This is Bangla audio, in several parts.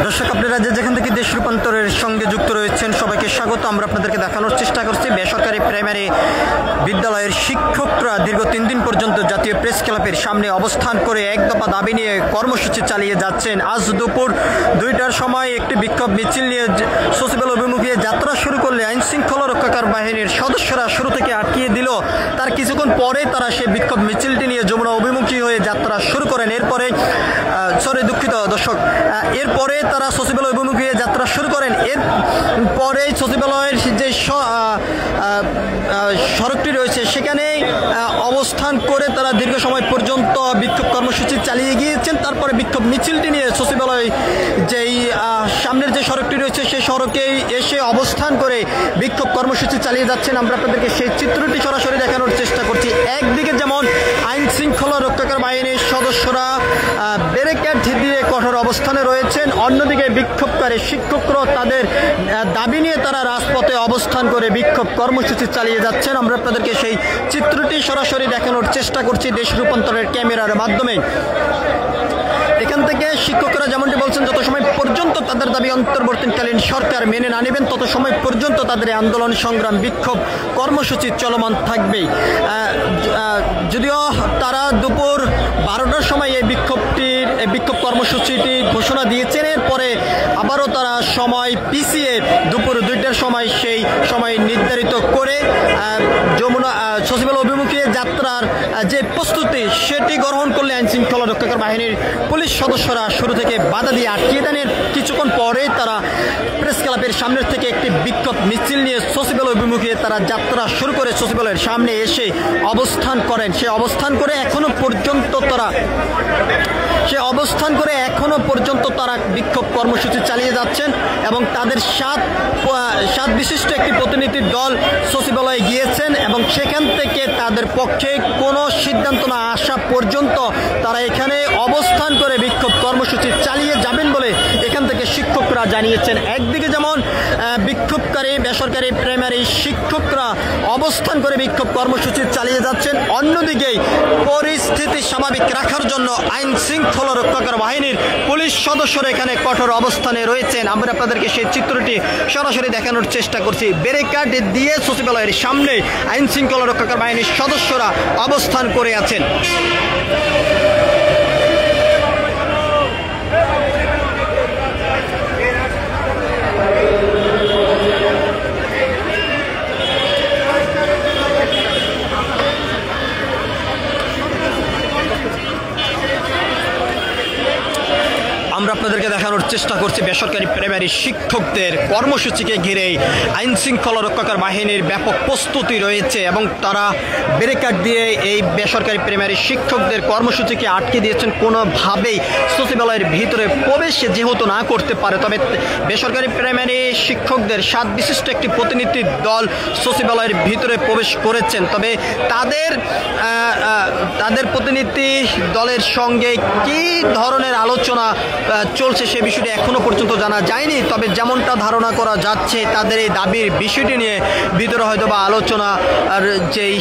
দর্শক আপনারা যেখান থেকে দেশ রূপান্তরের সঙ্গে যুক্ত রয়েছেন সবাইকে স্বাগত। আমরা আপনাদেরকে দেখানোর চেষ্টা করছি বেসরকারি প্রাইমারি বিদ্যালয়ের শিক্ষকরা দীর্ঘ 3 দিন পর্যন্ত জাতীয় প্রেস ক্লাবের সামনে অবস্থান করে এক দফা দাবি নিয়ে কর্মসূচি চালিয়ে যাচ্ছেন। আজ দুপুর 2টার সময় একটি বিক্ষোভ মিছিল নিয়ে সচিবালয় অভিমুখে যাত্রা শুরু করলে আইন শৃঙ্খলা রক্ষাকার বাহিনীর সদস্যরা শুরু থেকে আটকিয়ে দিল। তার কিছুক্ষণ পরে তারা সেই বিক্ষোভ মিছিলটি নিয়ে যমুনা অভিমুখী হয়ে যাত্রা শুরু করেন। এরপরে এরপরে তারা সচিবালয় অভিমুখী যাত্রা শুরু করেন। এরপরে সচিবালয়ের যে সড়কটি রয়েছে সেখানে অবস্থান করে তারা দীর্ঘ সময় পর্যন্ত বিক্ষোভ কর্মসূচি চালিয়ে গিয়েছেন। তারপরে বিক্ষোভ মিছিলটি নিয়ে সচিবালয় যেই সামনের যে সড়কটি রয়েছে সেই সড়কেই এসে অবস্থান করে বিক্ষোভ কর্মসূচি চালিয়ে যাচ্ছেন। আমরা আপনাদেরকে সেই চিত্রটি সরাসরি দেখানোর চেষ্টা করছি। একদিকে যেমন আইন শৃঙ্খলা রক্ষাকার বাহিনীর সদস্যরা ব্যারিকেড দিয়ে কঠোর অবস্থানে রয়েছেন, অন্যদিকে বিক্ষোভকারী শিক্ষকরা তাদের দাবি নিয়ে তারা রাজপথে অবস্থান করে বিক্ষোভ কর্মসূচি চালিয়ে যাচ্ছেন। আমরা আপনাদেরকে সেই চিত্রটি সরাসরি দেখানোর চেষ্টা করছি দেশ রূপান্তরের ক্যামেরার মাধ্যমে। এখান থেকে শিক্ষকরা যেমনটি বলছেন, যত সময় পর্যন্ত তাদের দাবি অন্তর্বর্তীকালীন সরকার মেনে না নেবেন তত সময় পর্যন্ত তাদের আন্দোলন সংগ্রাম বিক্ষোভ কর্মসূচি চলমান থাকবে। যদিও তারা দুপুর 12টার সময় এই বিক্ষোভ কর্মসূচিটি ঘোষণা দিয়েছেন, এরপরে আবারও তারা সময় পিছিয়ে দুপুর 2টার সময় সেই সময় নির্ধারিত করে যমুনা সচিবালয় অভিমুখী যাত্রার যে প্রস্তুতি সেটি গ্রহণ করলে আইন শৃঙ্খলা রক্ষাকার বাহিনীর পুলিশ সদস্যরা শুরু থেকে বাধা দিয়ে আটকিয়ে দেন। কিছুক্ষণ পরে তারা প্রেস ক্লাবের সামনের থেকে একটি বিক্ষোভ মিছিল নিয়ে সচিবালয় অভিমুখী তারা যাত্রা শুরু করে সচিবালয়ের সামনে এসে অবস্থান করেন। সে অবস্থান করে এখনো পর্যন্ত তারা বিক্ষোভ কর্মসূচি চালিয়ে যাচ্ছেন এবং তাদের সাত বিশিষ্ট একটি প্রতিনিধি দল সচিবালয়ে গিয়েছেন এবং সেখান থেকে তাদের পক্ষে কোনো সিদ্ধান্ত না আসা পর্যন্ত তারা এখানে অবস্থান করে বিক্ষোভ কর্মসূচি চালিয়ে যাবেন বলে এখান থেকে শিক্ষকরা জানিয়েছেন। একদিকে যেমন বিক্ষোভকারী বেসরকারি প্রাইমারি শিক্ষকরা অবস্থান করে বিক্ষোভ কর্মসূচি চালিয়ে যাচ্ছেন, অন্যদিকে পরিস্থিতি স্বাভাবিক রাখার জন্য আইন শৃঙ্খলা রক্ষাকার বাহিনীর পুলিশ সদস্যরা এখানে কঠোর অবস্থানে রয়েছেন। আমরা আপনাদেরকে সেই চিত্রটি সরাসরি দেখানোর চেষ্টা করছি। ব্যারিকেড দিয়ে সচিবালয়ের সামনে আইন শৃঙ্খলা রক্ষাকার বাহিনীর সদস্যরা অবস্থান করে আছেন। আমরা আপনাদেরকে দেখানোর চেষ্টা করছি বেসরকারি প্রাইমারি শিক্ষকদের কর্মসূচিকে ঘিরে আইন শৃঙ্খলা রক্ষাকার বাহিনীর ব্যাপক প্রস্তুতি রয়েছে এবং তারা ব্যারিকেড দিয়ে এই বেসরকারি প্রাইমারি শিক্ষকদের কর্মসূচিকে আটকে দিয়েছেন। কোনোভাবেই সচিবালয়ের ভিতরে প্রবেশ যেহেতু না করতে পারে, তবে বেসরকারি প্রাইমারি শিক্ষকদের 7 বিশিষ্ট একটি প্রতিনিধি দল সচিবালয়ের ভিতরে প্রবেশ করেছেন। তবে তাদের প্রতিনিধি দলের সঙ্গে কি ধরনের আলোচনা চলছে সে বিষয়টি এখনো পর্যন্ত জানা যায়নি। তবে যেমনটা ধারণা করা যাচ্ছে তাদের এই দাবির বিষয়টি নিয়ে ভিতরে হয়তোবা আলোচনা আর যেই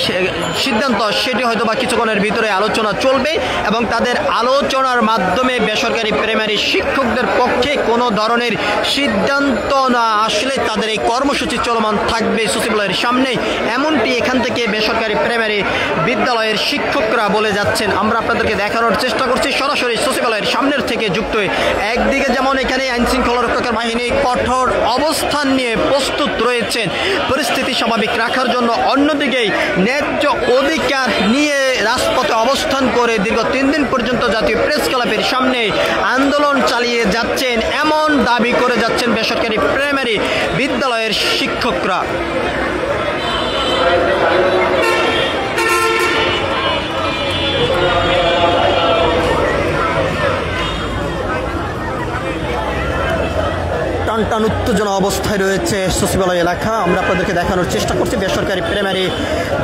সিদ্ধান্ত সেটি হয়তোবা কিছুক্ষণের ভিতরে আলোচনা চলবে এবং তাদের আলোচনার মাধ্যমে বেসরকারি প্রাইমারি শিক্ষকদের পক্ষে কোনো ধরনের সিদ্ধান্ত না আসলে তাদের এই কর্মসূচি চলমান থাকবে সচিবালয়ের সামনে, এমনটি এখান থেকে বেসরকারি প্রাইমারি বিদ্যালয়ের শিক্ষকরা বলে যাচ্ছেন। আমরা আপনাদেরকে দেখানোর চেষ্টা করছি সরাসরি সচিবালয়ের সামনের থেকে যুক্ত হয়ে। একদিকে যেমন এখানে আইন শৃঙ্খলা রক্ষাকার বাহিনী কঠোর অবস্থান নিয়ে প্রস্তুত রয়েছেন পরিস্থিতি স্বাভাবিক রাখার জন্য, অন্যদিকে ন্যায্য অধিকার নিয়ে রাজপথে অবস্থান করে দীর্ঘ 3 দিন পর্যন্ত জাতীয় প্রেস ক্লাবের সামনে আন্দোলন চালিয়ে যাচ্ছেন এমন দাবি করে যাচ্ছেন বেসরকারি প্রাইমারি বিদ্যালয়ের শিক্ষকরা। টান টান উত্তেজনা অবস্থায় রয়েছে সচিবালয় এলাকা। আমরা আপনাদেরকে দেখানোর চেষ্টা করছি বেসরকারি প্রাইমারি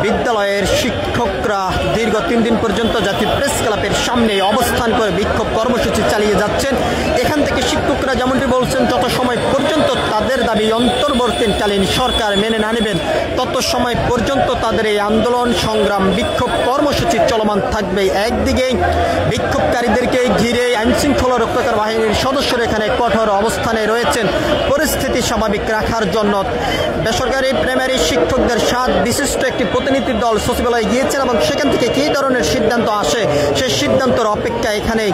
বিদ্যালয়ের শিক্ষকরা দীর্ঘ 3 দিন পর্যন্ত জাতীয় প্রেস ক্লাবের সামনে অবস্থান করে বিক্ষোভ কর্মসূচি চালিয়ে যাচ্ছেন। এখান থেকে শিক্ষকরা যেমনটি বলছেন, যত সময় পর্যন্ত তাদের দাবি অন্তর্বর্তীকালীন সরকার মেনে না নেবেন তত সময় পর্যন্ত তাদের এই আন্দোলন সংগ্রাম বিক্ষোভ কর্মসূচি চলমান থাকবে। একদিকে বিক্ষোভকারীদেরকে ঘিরে আইনশৃঙ্খলা রক্ষাকারী বাহিনীর সদস্যরা এখানে কঠোর অবস্থানে রয়েছেন পরিস্থিতি স্বাভাবিক রাখার জন্য। বেসরকারি প্রাইমারি শিক্ষকদের 7 বিশিষ্ট একটি প্রতিনিধি দল সচিবালয়ে গিয়েছেন এবং সেখান থেকে কী ধরনের সিদ্ধান্ত আসে সেই সিদ্ধান্তের অপেক্ষা এখানে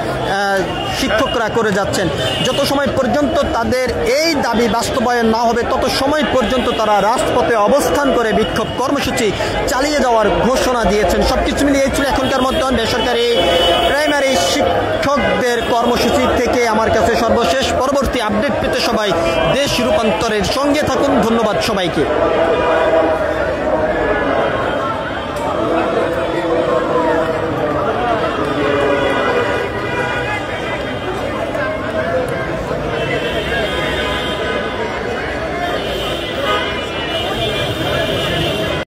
শিক্ষকরা করে যাচ্ছেন। যত সময় পর্যন্ত তাদের এই দাবি বাস্তবায়ন না হবে তত সময় পর্যন্ত তারা রাজপথে অবস্থান করে বিক্ষোভ কর্মসূচি চালিয়ে যাওয়ার ঘোষণা দিয়েছেন। সবকিছু মিলিয়ে ছিল এখনকার মতো বেসরকারি প্রাইমারি শিক্ষকদের কর্মসূচি থেকে আমার কাছে সর্বশেষ। পরবর্তী আপডেট পেতে সবাই দেশ রূপান্তরের সঙ্গে থাকুন। ধন্যবাদ সবাইকে।